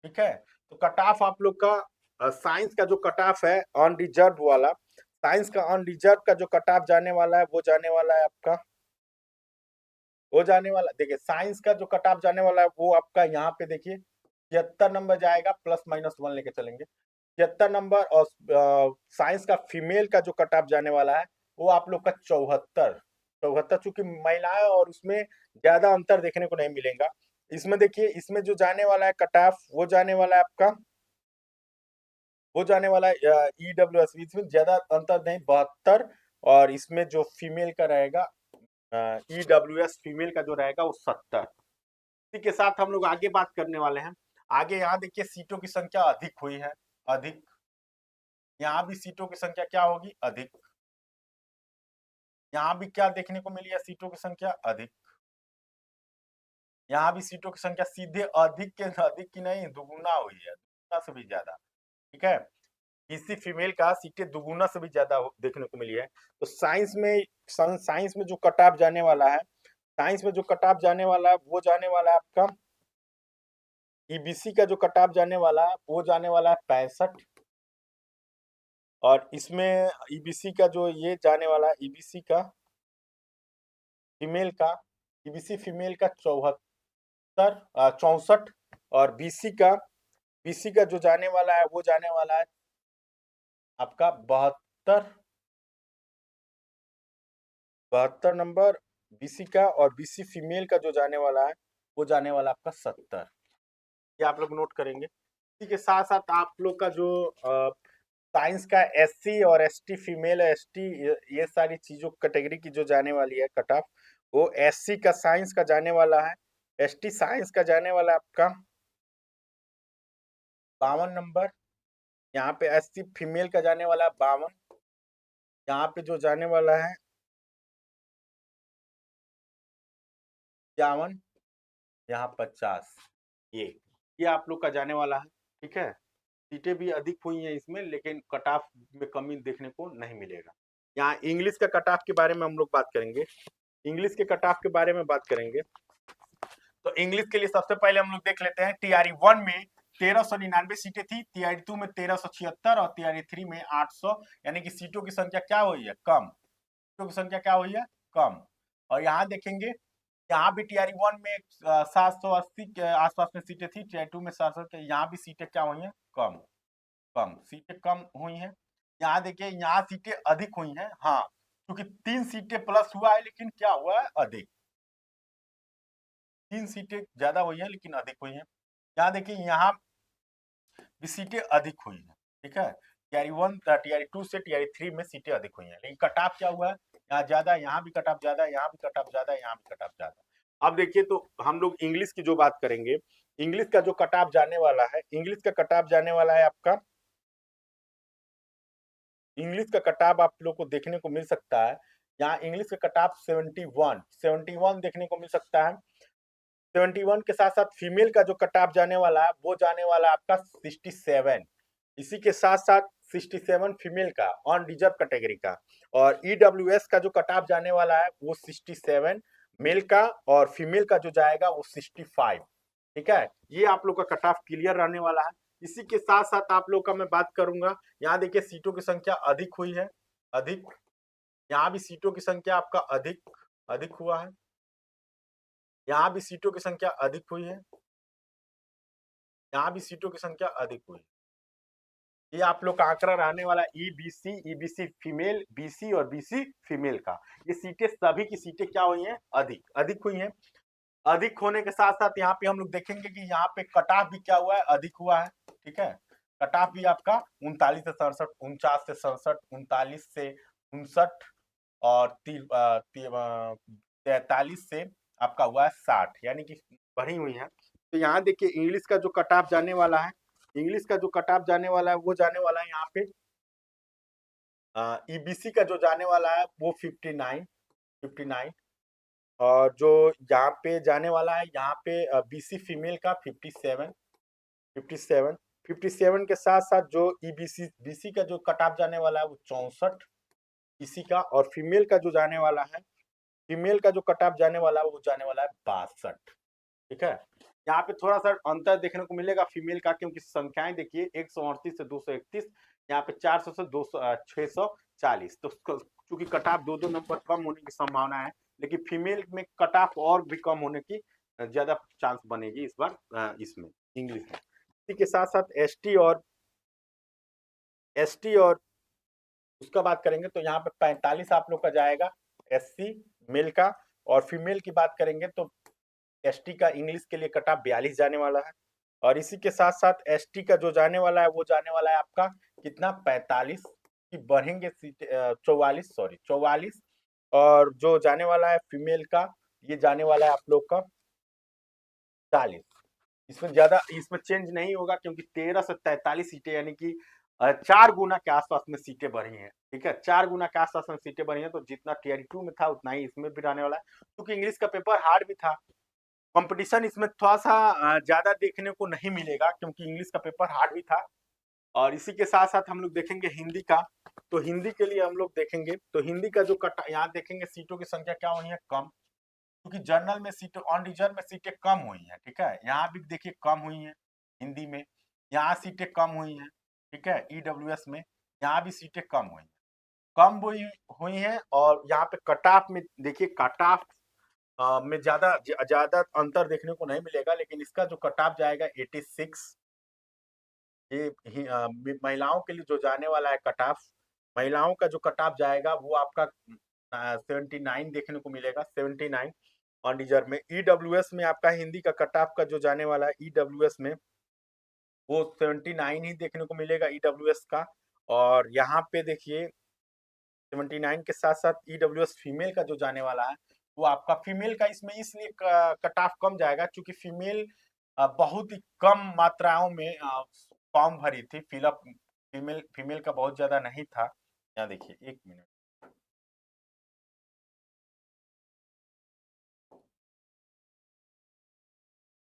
ठीक है। तो कट ऑफ आप लोग का साइंस का जो कट ऑफ है ऑन रिजर्व वाला, साइंस का ऑन रिजर्व का जो कट ऑफ जाने वाला है वो जाने वाला है आपका, वो जाने वाला, देखिए साइंस का जो कट ऑफ जाने वाला है वो आपका यहाँ पे देखिए 73 नंबर जाएगा, +-1 लेके चलेंगे 73 नंबर। और साइंस का फीमेल का जो कट ऑफ जाने वाला है वो आप लोग का 74, 74, चूंकि महिलाएं और उसमें ज्यादा अंतर देखने को नहीं मिलेगा। इसमें देखिए, इसमें जो जाने वाला है कट ऑफ वो जाने वाला है आपका, वो जाने वाला है EWS, इसमें ज्यादा अंतर नहीं, 72। और इसमें जो फीमेल का रहेगा, EWS फीमेल का जो रहेगा वो 70। इसी के साथ हम लोग आगे बात करने वाले हैं। आगे यहाँ देखिए सीटों की संख्या अधिक हुई है, अधिक। यहाँ भी सीटों की संख्या क्या होगी, अधिक। यहाँ भी क्या देखने को मिली है, सीटों की संख्या अधिक। यहाँ भी सीटों की संख्या सीधे अधिक के, अधिक की नहीं, दुगुना हुई है, दुगुना से भी ज्यादा, ठीक है। इसी फीमेल का सीटें दुगुना से भी ज्यादा देखने को मिली है। तो साइंस में जो कट ऑफ जाने वाला है, साइंस में जो कट ऑफ जाने वाला है वो जाने वाला है आपका, ईबीसी का जो कट ऑफ जाने वाला है वो जाने वाला है 65। और इसमें ईबीसी का जो ये जाने वाला है, ईबीसी का फीमेल का, ईबीसी फीमेल का 64 और बीसी का जो जाने वाला है वो जाने वाला है आपका 72 नंबर बीसी का। और बीसी फीमेल का जो जाने वाला है वो जाने वाला आपका 70। ये आप लोग नोट करेंगे। इसी के साथ साथ आप लोग का जो साइंस का एससी और एसटी फीमेल एसटी, ये सारी चीजों कैटेगरी की जो जाने वाली है कट ऑफ, वो एससी का साइंस का जाने वाला है, एसटी साइंस का जाने वाला है आपका 52 नंबर। यहाँ पे एससी फीमेल का जाने वाला है 52। यहाँ पे जो जाने वाला है 51, यहाँ 50। ये आप लोग का जाने वाला है, ठीक है। सीटें भी अधिक हुई हैं इसमें, लेकिन कट ऑफ में कमी देखने को नहीं मिलेगा। यहाँ इंग्लिश का कट ऑफ के बारे में हम लोग बात करेंगे, इंग्लिश के कट ऑफ के बारे में बात करेंगे। तो इंग्लिश के लिए सबसे पहले हम लोग देख लेते हैं, टीआरई 1 में 1399 सीटें थी, टीआरई 2 में 1376 और टीआरई 3 में 800, यानी कि सीटों की संख्या क्या हुई है, कम। सीटों की संख्या क्या हुई है, कम। और यहाँ देखेंगे, यहाँ भी टीआरई 1 में 780 के आसपास में सीटें थी, टीआरई 2 में 700 के, यहाँ भी सीटें क्या हुई हैं, कम, कम सीटें कम हुई हैं। यहाँ देखिए, यहाँ सीटें अधिक हुई हैं, हाँ, क्योंकि 3 सीटें प्लस हुआ है, लेकिन क्या हुआ है, अधिक। 3 सीटें ज्यादा हुई है लेकिन अधिक हुई है। यहाँ देखिए, यहाँ भी सीटें अधिक हुई है, ठीक है। टीआरई 1 टीआरई 2 से टीआरई 3 में सीटें अधिक हुई है, लेकिन कट ऑफ क्या हुआ है, यहाँ ज्यादा, यहाँ भी कट ऑफ ज्यादा, यहाँ भी कट ऑफ ज्यादा, यहाँ भी कट ऑफ ज्यादा। अब देखिए, तो हम लोग इंग्लिश की जो बात करेंगे, इंग्लिश का जो कट ऑफ जाने वाला है, इंग्लिश का कट ऑफ जाने वाला है आपका, इंग्लिश का कट ऑफ आप लोग को देखने को मिल सकता है। यहाँ इंग्लिश का कट ऑफ 71 देखने को मिल सकता है। 71 के साथ साथ फीमेल का जो कट ऑफ जाने वाला है वो जाने वाला है आपका 67। इसी के साथ साथ 67 फीमेल का ऑन रिजर्व कैटेगरी का। और ईडब्ल्यूएस का जो कट ऑफ जाने वाला है वो 67 मेल का, और फीमेल का जो जाएगा वो 65, ठीक है। ये आप लोग का कट ऑफ क्लियर रहने वाला है। इसी के साथ साथ आप लोग का मैं बात करूंगा, यहाँ देखिए सीटों की संख्या अधिक हुई है, अधिक, यहाँ भी सीटों की संख्या आपका अधिक अधिक हुआ है, यहाँ भी सीटों की संख्या अधिक हुई है, यहाँ भी सीटों की संख्या अधिक हुई है। ये आप लोग का आंकड़ा रहने वाला ईबीसी, ईबीसी फीमेल, बीसी और बीसी फीमेल का। ये सीटें सभी की सीटें क्या हुई हैं, अधिक अधिक हुई हैं। अधिक होने के साथ साथ यहाँ पे हम लोग देखेंगे कि यहाँ पे कट ऑफ भी क्या हुआ है, अधिक हुआ है। ठीक है, कट ऑफ भी आपका 39 से 67, 49 से 67, 39 से 59 और 43 से आपका हुआ है 60, यानी कि बढ़ी हुई है। तो यहाँ देखिए इंग्लिश का जो कट ऑफ जाने वाला है, इंग्लिश का जो कट ऑफ जाने वाला है वो जाने वाला है यहाँ पे ईबीसी का जो जाने वाला है वो 59 और जो यहाँ पे जाने वाला है यहाँ पे बीसी फीमेल का 57 के साथ साथ जो ईबीसी बीसी का जो कट ऑफ जाने वाला है वो 64 इसी का, और फीमेल का जो जाने वाला है, फीमेल का जो कट ऑफ जाने वाला है वो जाने वाला है 62। ठीक है, यहाँ पे थोड़ा सा अंतर देखने को मिलेगा फीमेल का, क्योंकि संख्याएं देखिए 138 से 231, यहाँ पे 400 से 200 640, तो चूंकि कट ऑफ दो नंबर कम होने की संभावना है, लेकिन फीमेल में कट ऑफ और भी कम होने की ज्यादा चांस बनेगी इस बार इसमें इंग्लिश में। इसी के साथ साथ एसटी और उसका बात करेंगे तो यहाँ पे 45 आप लोग का जाएगा एससी मेल का, और फीमेल की बात करेंगे तो एसटी का इंग्लिश के लिए कट ऑफ 42 जाने वाला है। और इसी के साथ साथ एसटी का जो जाने वाला है वो जाने वाला है आपका कितना 45 की बढ़ेंगे सीट 44, और जो जाने वाला है फीमेल का ये जाने वाला है आप लोग का 40। इसमें ज्यादा इसमें चेंज नहीं होगा, क्योंकि 13 से 43 सीटें, यानी कि 4 गुना के आसपास में सीटें बढ़ी हैं। ठीक है, 4 गुना के आसपास में सीटें बढ़ी हैं, तो जितना टीआरई 2 में था उतना ही इसमें भी रहने वाला है, क्योंकि इंग्लिश का पेपर हार्ड भी था। कंपटीशन इसमें थोड़ा सा ज्यादा देखने को नहीं मिलेगा, क्योंकि इंग्लिश का पेपर हार्ड भी था। और इसी के साथ साथ हम लोग देखेंगे हिंदी का, तो हिंदी के लिए हम लोग देखेंगे तो हिंदी का जो कट यहाँ देखेंगे सीटों की संख्या क्या हुई है, कम, क्योंकि जनरल में सीटें, ऑन रिजर्व में सीटें कम हुई हैं। ठीक है, यहाँ भी देखिए कम हुई हैं हिंदी में, यहाँ सीटें कम हुई हैं। ठीक है, ईडब्ल्यूएस में यहाँ भी सीटें कम हुई हैं, कम हुई हुई हैं। और यहाँ पे कट ऑफ में देखिए कट ऑफ में ज्यादा ज्यादा अंतर देखने को नहीं मिलेगा, लेकिन इसका जो कट ऑफ जाएगा 86, ये महिलाओं के लिए जो जाने वाला है कट ऑफ, महिलाओं का जो कट ऑफ जाएगा वो आपका 79 देखने को मिलेगा, 79 ऑन रिजर्व में। ईडब्ल्यूएस में आपका हिंदी का कट ऑफ का जो जाने वाला है ईडब्ल्यूएस में वो 79 ही देखने को मिलेगा ईडब्ल्यूएस का। और यहाँ पे देखिए 79 के साथ साथ ईडब्ल्यूएस फीमेल का जो जाने वाला है वो आपका फीमेल का इसमें इसलिए कट ऑफ कम जाएगा, क्योंकि फीमेल बहुत ही कम मात्राओं में फॉर्म भरी थी, फिलअप फीमेल फीमेल का बहुत ज्यादा नहीं था। यहाँ देखिए 1 मिनट,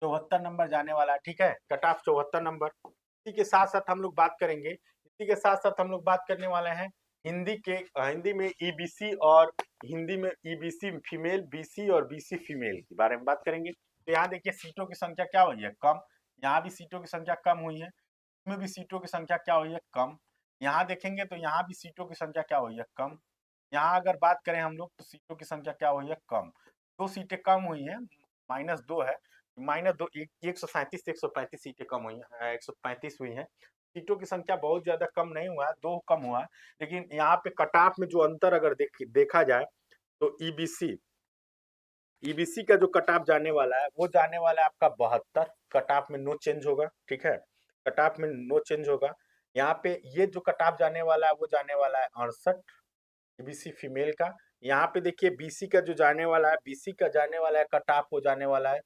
74 नंबर जाने वाला है। ठीक है, कट ऑफ 74 नंबर। इसी के साथ साथ हम लोग बात करेंगे, इसी के साथ साथ हम लोग बात करने वाले हैं हिंदी के, हिंदी में ईबीसी और हिंदी में ईबीसी फीमेल, बीसी और बीसी फीमेल के बारे में बात करेंगे। तो यहाँ देखिए सीटों की संख्या क्या हुई है, कम, यहाँ भी सीटों की संख्या कम हुई है, इसमें भी सीटों की संख्या क्या हुई है, कम। यहाँ देखेंगे तो यहाँ भी सीटों की संख्या क्या हुई है, कम। यहाँ अगर बात करें हम लोग तो सीटों की संख्या क्या हुई है, कम, 2 सीटें कम हुई है, -2 है, -2, 137 से 135 सीटें कम हुई है, 135 हुई है। सीटों की संख्या बहुत ज्यादा कम नहीं हुआ है, 2 कम हुआ है। लेकिन यहाँ पे कट ऑफ में जो अंतर अगर देखा जाए तो ईबीसी, ईबीसी का जो कट ऑफ जाने वाला है वो जाने वाला है आपका 72, कट ऑफ में नो चेंज होगा। ठीक है, कट ऑफ में नो चेंज होगा। यहाँ पे ये जो कट ऑफ जाने वाला है वो जाने वाला है 68 बीसी फीमेल का। यहाँ पे देखिए बीसी का जो जाने वाला है, बीसी का जाने वाला है कट ऑफ हो जाने वाला है,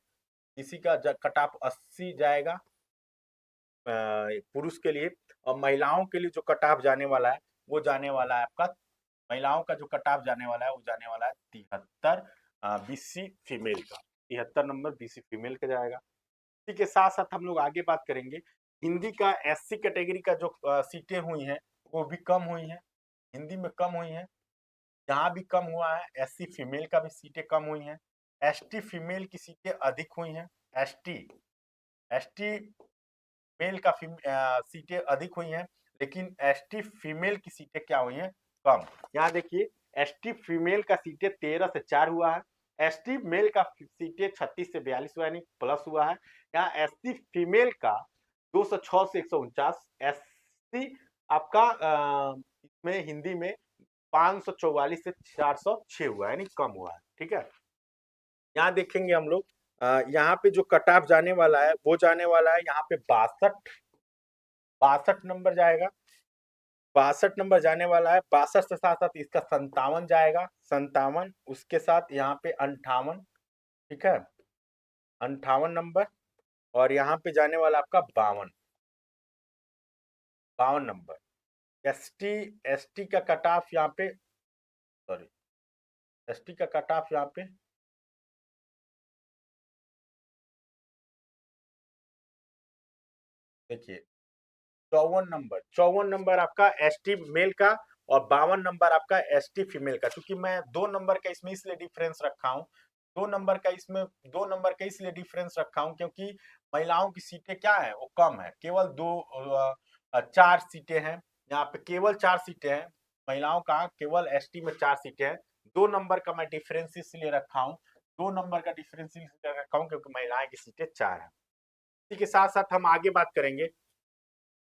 बीसी का कट ऑफ 80 जाएगा पुरुष के लिए, और महिलाओं के लिए जो कट ऑफ जाने वाला है वो जाने वाला है आपका, महिलाओं का जो कट ऑफ जाने वाला है वो जाने वाला है 73 बीसी फीमेल का, 73 नंबर बीसी फीमेल का जाएगा। इसी के साथ साथ हम लोग आगे बात करेंगे हिंदी का एससी कैटेगरी का जो सीटें हुई हैं वो भी कम हुई हैं, हिंदी में कम हुई हैं, यहाँ भी कम हुआ है। एससी फीमेल का भी सीटें कम हुई हैं, एसटी फीमेल की सीटें अधिक हुई हैं। एसटी एसटी मेल का सीटें अधिक हुई हैं, लेकिन एसटी फीमेल की सीटें क्या हुई हैं, कम। यहाँ देखिए एसटी फीमेल का सीटें 13 से 4 हुआ है, एसटी मेल का सीटें 36 से 42 हुआ, यानी प्लस हुआ है। यहाँ एसटी फीमेल का 206 से 149, एससी आपका इसमें हिंदी में 544 से 406 हुआ है, यानी कम हुआ है। ठीक है, यहाँ देखेंगे हम लोग यहाँ पे जो कट ऑफ जाने वाला है वो जाने वाला है यहाँ पे 62 नंबर जाएगा, 62 नंबर जाने वाला है। 62 के साथ साथ इसका 57 जाएगा, 57, उसके साथ यहाँ पे 58। ठीक है, 58 नंबर, और यहाँ पे जाने वाला आपका 52 नंबर। एसटी एसटी का कट ऑफ यहाँ पे, सॉरी, एसटी का कट ऑफ यहाँ पे देखिए 54 नंबर आपका एसटी मेल का, और 52 नंबर आपका एसटी फीमेल का। क्योंकि मैं 2 नंबर का इसमें इसलिए डिफरेंस रखा हूँ, 2 नंबर का इसमें 2 नंबर का इसलिए डिफरेंस रखा हूँ क्योंकि महिलाओं की सीटें क्या है, वो कम है, केवल 4 सीटें हैं। यहाँ पे केवल 4 सीटें हैं महिलाओं का, केवल एसटी में 4 सीटें हैं। 2 नंबर का मैं डिफरेंस इसलिए रखा हूँ, 2 नंबर का डिफरेंस इसलिए रखा हूँ क्योंकि महिलाएं की सीटें 4 है। इसी के साथ साथ हम आगे बात करेंगे,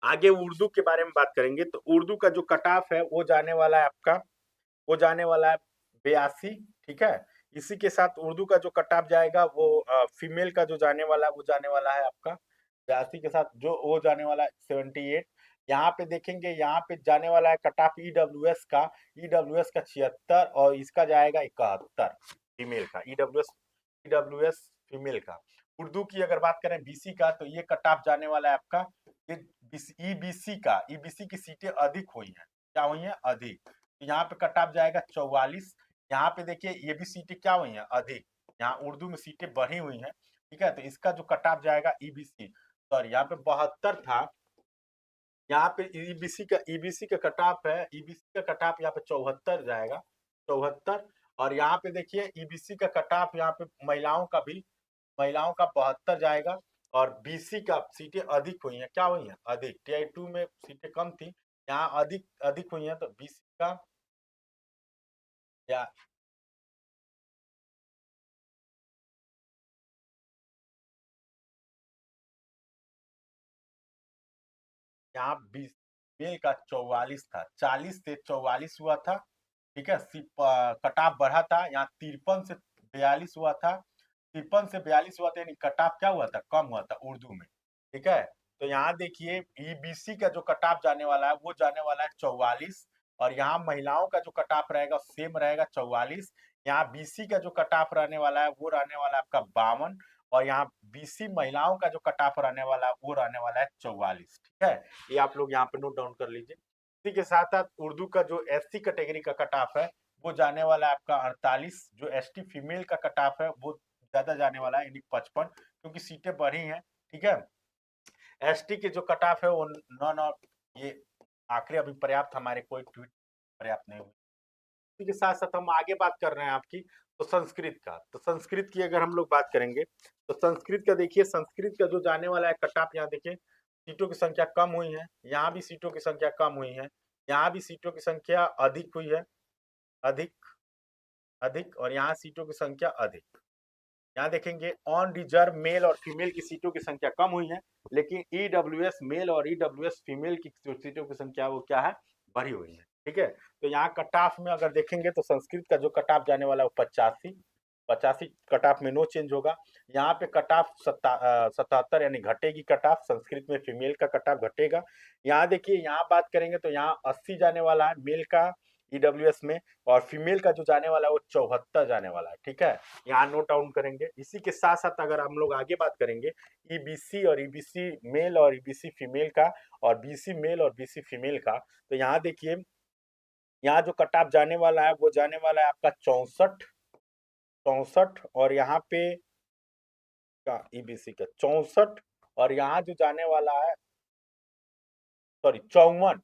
आगे उर्दू के बारे में बात करेंगे। तो उर्दू का जो कट ऑफ है वो जाने वाला है आपका, वो जाने वाला है 82। ठीक है, इसी के साथ उर्दू का जो कट ऑफ जाएगा वो फीमेल का जो जाने वाला है वो जाने वाला है आपका 82 के साथ, जो वो जाने वाला है 78। यहाँ पे देखेंगे, यहाँ पे जाने वाला है कट ऑफ ईडब्ल्यूएस का 76, और इसका जाएगा 71 फीमेल का, ईडब्ल्यूएस फीमेल का। उर्दू की अगर बात करें बीसी का, तो ये कट ऑफ जाने वाला है आपका, ये ईबीसी की सीटें अधिक हुई हैं, क्या हुई हैं, अधिक। तो यहाँ पे कट ऑफ जाएगा 44। यहाँ पे देखिए ये भी सीटें क्या हुई हैं, अधिक, यहाँ उर्दू में सीटें बढ़ी हुई हैं। ठीक है, तो इसका जो कट ऑफ जाएगा ईबीसी, सॉरी यहाँ पे 72 था, यहाँ पे ईबीसी का कट ऑफ है, ईबीसी का कट ऑफ यहाँ पे 74 जाएगा, 74। और यहाँ पे देखिए ईबीसी का कट ऑफ यहाँ पे महिलाओं का 72 जाएगा, और बीसी का सीटें अधिक हुई हैं, क्या हुई हैं, अधिक। टीआई 2 में सीटें कम थी, यहाँ अधिक अधिक हुई हैं, तो बीसी का या यहाँ बीस मेल का 44 था, 40 से 44 हुआ था। ठीक है, कट ऑफ बढ़ा था, यहाँ 53 से 42 हुआ था, 53 से 42 हुआ था, यानी कट ऑफ क्या हुआ था, कम हुआ था उर्दू में। ठीक है, तो यहाँ देखिए ईबीसी का जो कट ऑफ जाने वाला है वो जाने वाला है 44, और यहाँ महिलाओं का जो कट ऑफ रहेगा सेम रहेगा 44। यहाँ बीसी का जो कट ऑफ रहने वाला है वो रहने वाला है आपका 52, और यहाँ बीसी महिलाओं का जो कट ऑफ रहने वाला है वो रहने वाला है 44। ठीक है, ये आप लोग यहाँ पे नोट डाउन कर लीजिए। इसी के साथ साथ उर्दू का जो एससी कैटेगरी का कट ऑफ है वो जाने वाला है आपका 48, जो एसटी फीमेल का कट ऑफ है वो ज्यादा जाने वाला है, यानी 55, क्योंकि सीटें बढ़ी हैं। ठीक है, एसटी के जो कट ऑफ है वो नॉन, और ये आखिरी अभी पर्याप्त, हमारे कोई ट्वीट पर्याप्त नहीं हुई। इसी के साथ साथ हम आगे बात कर रहे हैं आपकी, तो संस्कृत का, तो संस्कृत की अगर हम लोग बात करेंगे, तो संस्कृत का देखिए, संस्कृत का जो जाने वाला है कट ऑफ, यहाँ देखिए सीटों की संख्या कम हुई है, यहाँ भी सीटों की संख्या कम हुई है, यहाँ भी सीटों की संख्या अधिक हुई है, अधिक अधिक, और यहाँ सीटों की संख्या अधिक। यहाँ देखेंगे ऑन रिजर्व मेल और फीमेल की सीटों की संख्या कम हुई है, लेकिन ईडब्ल्यूएस मेल और ईडब्ल्यूएस फीमेल की जो सीटों की संख्या वो क्या है, बढ़ी हुई है। ठीक है, तो यहाँ कट ऑफ में अगर देखेंगे तो संस्कृत का जो कट ऑफ जाने वाला है वो 85, 85 कट ऑफ में नो चेंज होगा। यहाँ पे कट ऑफ 77, यानी घटेगी कट ऑफ, संस्कृत में फीमेल का कट ऑफ घटेगा। यहाँ देखिए, यहाँ बात करेंगे तो यहाँ 80 जाने वाला है मेल का ईडब्ल्यूएस में, और फीमेल का जो जाने वाला है वो 74 जाने वाला है। ठीक है, यहाँ नोट डाउन करेंगे। इसी के साथ साथ अगर हम लोग आगे बात करेंगे ईबीसी और ईबीसी मेल और ईबीसी फीमेल का, और बीसी मेल और बीसी फीमेल का, तो यहाँ देखिए, यहाँ जो कट ऑफ जाने वाला है वो जाने वाला है आपका 64, 64, और यहाँ पे का ईबीसी का 64, और यहाँ जो जाने वाला है, सॉरी 54,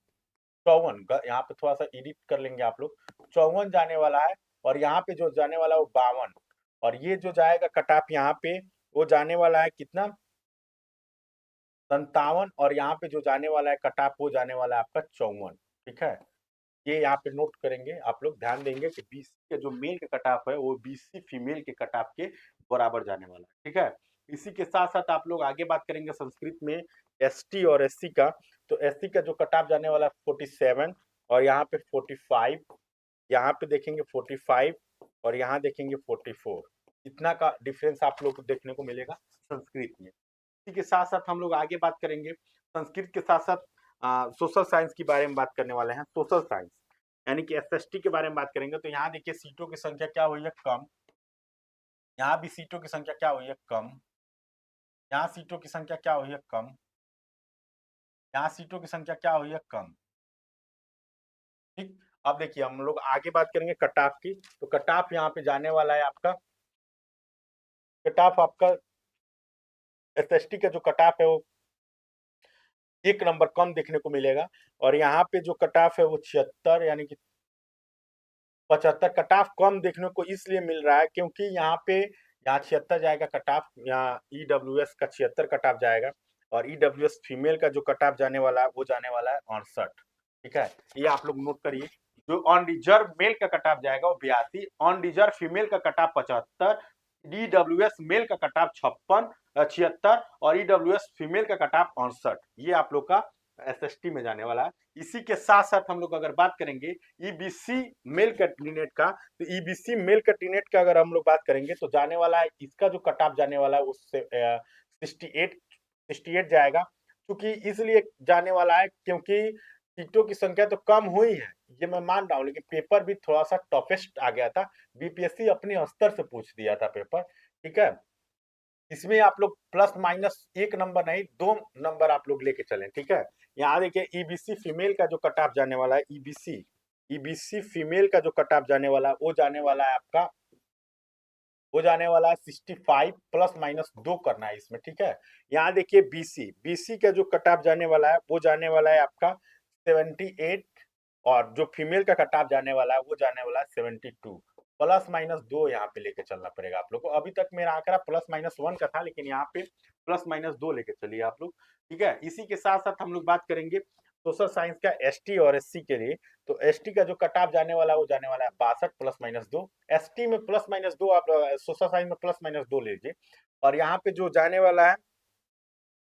54, यहाँ पे थोड़ा सा एडिट कर लेंगे आप लोग, 54 जाने वाला है, और यहाँ पे जो जाने वाला है वो 52, और ये जो जाएगा कट ऑफ यहाँ पे वो जाने वाला है कितना, 57 और यहाँ पे जो जाने वाला है कट ऑफ वो जाने वाला है आपका 54। ठीक है, ये यहाँ पे नोट करेंगे, आप लोग ध्यान देंगे कि बीसी के जो मेल के कट ऑफ है वो बीसी फीमेल के कट ऑफ के बराबर जाने वाला है। ठीक है, इसी के साथ साथ आप लोग आगे बात करेंगे संस्कृत में एसटी और एससी का। तो एससी का जो कट ऑफ जाने वाला है 47 और यहाँ पे 45, यहाँ पे देखेंगे 45 और यहाँ देखेंगे 44। इतना का डिफरेंस आप लोग को देखने को मिलेगा संस्कृत में। इसी के साथ साथ हम लोग आगे बात करेंगे संस्कृत के साथ साथ सोशल साइंस के बारे में बात करने वाले हैं। सोशल साइंस यानी कि एसएसटी के बारे में बात करेंगे। तो यहाँ देखिए सीटों की संख्या क्या हुई है, कम। यहाँ भी सीटों की संख्या क्या हुई है, कम। यहाँ सीटों की संख्या क्या हुई है, कम। यहाँ सीटों की संख्या क्या हुई है, कम। ठीक, अब देखिए हम लोग आगे बात करेंगे कट ऑफ की। तो कट ऑफ यहाँ पे जाने वाला है आपका, कट ऑफ आपका एसएसटी का जो कट ऑफ है वो 1 नंबर कम देखने को मिलेगा। और यहाँ पे जो कट ऑफ है वो 76 यानी कि 75 कट ऑफ कम देखने को इसलिए मिल रहा है क्योंकि यहाँ पे यहाँ 76 जाएगा कट ऑफ, यहाँ ईडब्ल्यूएस का 76 कट ऑफ जाएगा और ईडब्ल्यूएस फीमेल का जो कट ऑफ जाने वाला है वो जाने वाला है 68। ठीक है, ये आप लोग नोट करिए। जो ऑन रिजर्व मेल का कट ऑफ जाएगा वो 82, ऑन रिजर्व फीमेल का कट ऑफ 75, ईडब्ल्यूएस मेल का कट ऑफ 76 और ईडब्ल्यूएस फीमेल का कट ऑफ 68। ये आप लोग का एसएसटी में जाने वाला है। इसी के साथ साथ हम लोग अगर बात करेंगे ईबीसी मेल कैंडिडेट का, तो ईबीसी मेल कैंडिडेट का अगर हम लोग बात करेंगे तो जाने वाला है, इसका जो कट ऑफ जाने वाला है उससे 68 जाएगा। क्योंकि इसलिए जाने वाला है क्योंकि सीटों की संख्या तो कम हुई है, ये मैं मान रहा हूँ, लेकिन पेपर भी थोड़ा सा टफेस्ट आ गया था। बीपीएससी अपने स्तर से पूछ दिया था पेपर। ठीक है, इसमें आप लोग प्लस माइनस 1 नंबर नहीं 2 नंबर आप लोग लेके चलें। ठीक है, यहाँ देखिए ईबीसी फीमेल का जो कट ऑफ जाने वाला है, ईबीसी ईबीसी फीमेल का जो कट ऑफ जाने वाला है वो जाने वाला है आपका, वो जाने वाला है 65 प्लस माइनस 2 करना है इसमें। ठीक है, यहाँ देखिए बीसी बीसी का जो कट ऑफ जाने वाला है वो जाने वाला है आपका 78 और जो फीमेल का कट ऑफ जाने वाला है वो जाने वाला है 72। प्लस माइनस 2 यहाँ पे लेके चलना पड़ेगा आप लोग को। अभी तक मेरा आंकड़ा प्लस माइनस 1 का था, लेकिन यहाँ पे प्लस माइनस 2 लेके चलिए आप लोग। ठीक है, इसी के साथ साथ हम लोग बात करेंगे सोशल साइंस का एसटी और एससी के लिए। तो एसटी का जो कट ऑफ जाने वाला है वो जाने वाला है 62 प्लस माइनस 2। एसटी में प्लस माइनस 2, आप सोशल साइंस में प्लस माइनस 2 लीजिए। और यहाँ पे जो जाने वाला है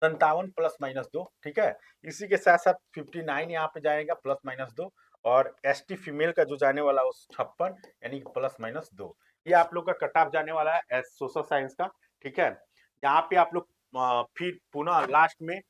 57 प्लस माइनस 2। ठीक है, इसी के साथ साथ 59 यहाँ पे जाएगा प्लस माइनस 2। और एसटी फीमेल का जो जाने वाला है वो 56 यानी प्लस माइनस 2। ये आप लोग का कट ऑफ जाने वाला है सोशल साइंस का। ठीक है, यहाँ पे आप लोग फिर पुनः लास्ट में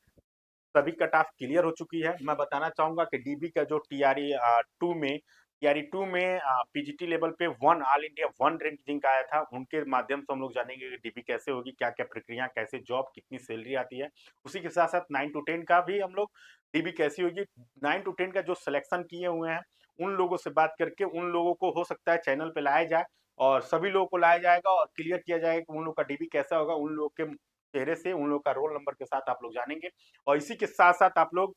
सभी कट ऑफ क्लियर हो चुकी है। मैं बताना चाहूंगा कि डीबी का जो टीआरई टू में पीजीटी लेवल पे 1 ऑल इंडिया 1 रैंकिंग आया था, उनके माध्यम से हम लोग जानेंगे कि डीबी कैसे होगी, क्या क्या प्रक्रिया, कैसे जॉब, कितनी सैलरी आती है। उसी के साथ साथ 9 to 10 का भी हम लोग डीबी कैसी होगी, 9 to 10 का जो सिलेक्शन किए हुए हैं उन लोगों से बात करके उन लोगों को हो सकता है चैनल पे लाया जाए और सभी लोगों को लाया जाएगा और क्लियर किया जाएगा कि उन लोग का डीबी कैसा होगा। उन लोग के चेहरे से उन लोग का रोल नंबर के साथ आप लोग जानेंगे। और इसी के साथ साथ आप लोग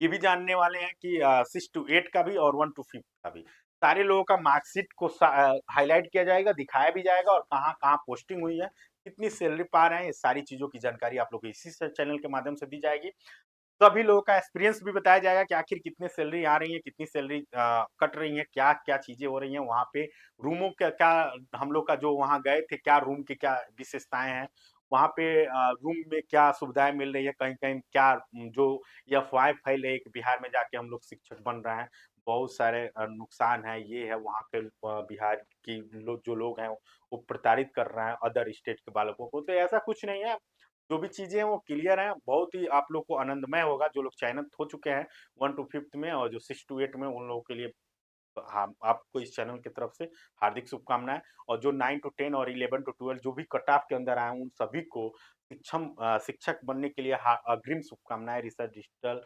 ये भी जानने वाले हैं कि 6 to 8 का भी और 1 to 5 का भी सारे लोगों का मार्कशीट को हाईलाइट किया जाएगा, दिखाया भी जाएगा और कहाँ कहाँ पोस्टिंग हुई है, कितनी सैलरी पा रहे हैं, ये सारी चीजों की जानकारी आप लोग को इसी चैनल के माध्यम से दी जाएगी। सभी लोगों का एक्सपीरियंस भी बताया जाएगा कि आखिर कितनी सैलरी आ रही है, कितनी सैलरी कट रही है, क्या क्या चीजें हो रही हैं वहाँ पे, रूमों का क्या, हम लोग का जो वहाँ गए थे क्या रूम की क्या विशेषताएं हैं, वहाँ पे रूम में क्या सुविधाएं मिल रही है, कहीं कहीं क्या जो यह अफवाहें फैल रही है कि बिहार में जाके हम लोग शिक्षक बन रहे हैं, बहुत सारे नुकसान है, ये है वहाँ के बिहार की लोग जो लोग हैं वो प्रताड़ित कर रहे हैं अदर स्टेट के बालकों को। तो ऐसा कुछ नहीं है, जो भी चीजें हैं वो क्लियर हैं, बहुत ही आप लोग को आनंदमय होगा। जो लोग चयनित हो चुके हैं 1 to 5 में और जो 6 to 8 में, उन लोगों के लिए हाँ, आपको इस चैनल की तरफ से हार्दिक शुभकामनाएं। और जो 9 to 10 और 11 to 12 जो भी कट ऑफ के अंदर आए उन सभी को शिक्षक बनने के लिए अग्रिम शुभकामनाएं रिसर्च डिजिटल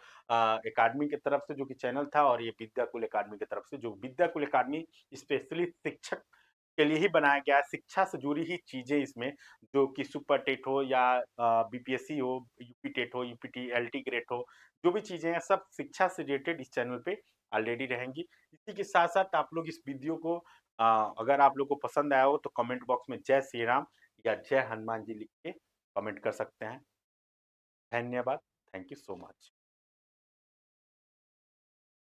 एकेडमी की तरफ से, जो कि चैनल था, और ये विद्याकुल एकेडमी की तरफ से, जो विद्याकुल एकेडमी स्पेशली शिक्षक के लिए ही बनाया गया है। शिक्षा से जुड़ी ही चीजें इसमें, जो कि सुपर टेट हो या बीपीएससी हो, यूपी टेट हो, यूपीटी एलटी ग्रेड हो, जो भी चीजें हैं सब शिक्षा से रिलेटेड इस चैनल पे ऑलरेडी रहेंगी। इसी के साथ साथ आप लोग इस वीडियो को अगर आप लोग को पसंद आया हो तो कमेंट बॉक्स में जय श्री राम या जय हनुमान जी लिख के कमेंट कर सकते हैं। धन्यवाद। Thank you so much.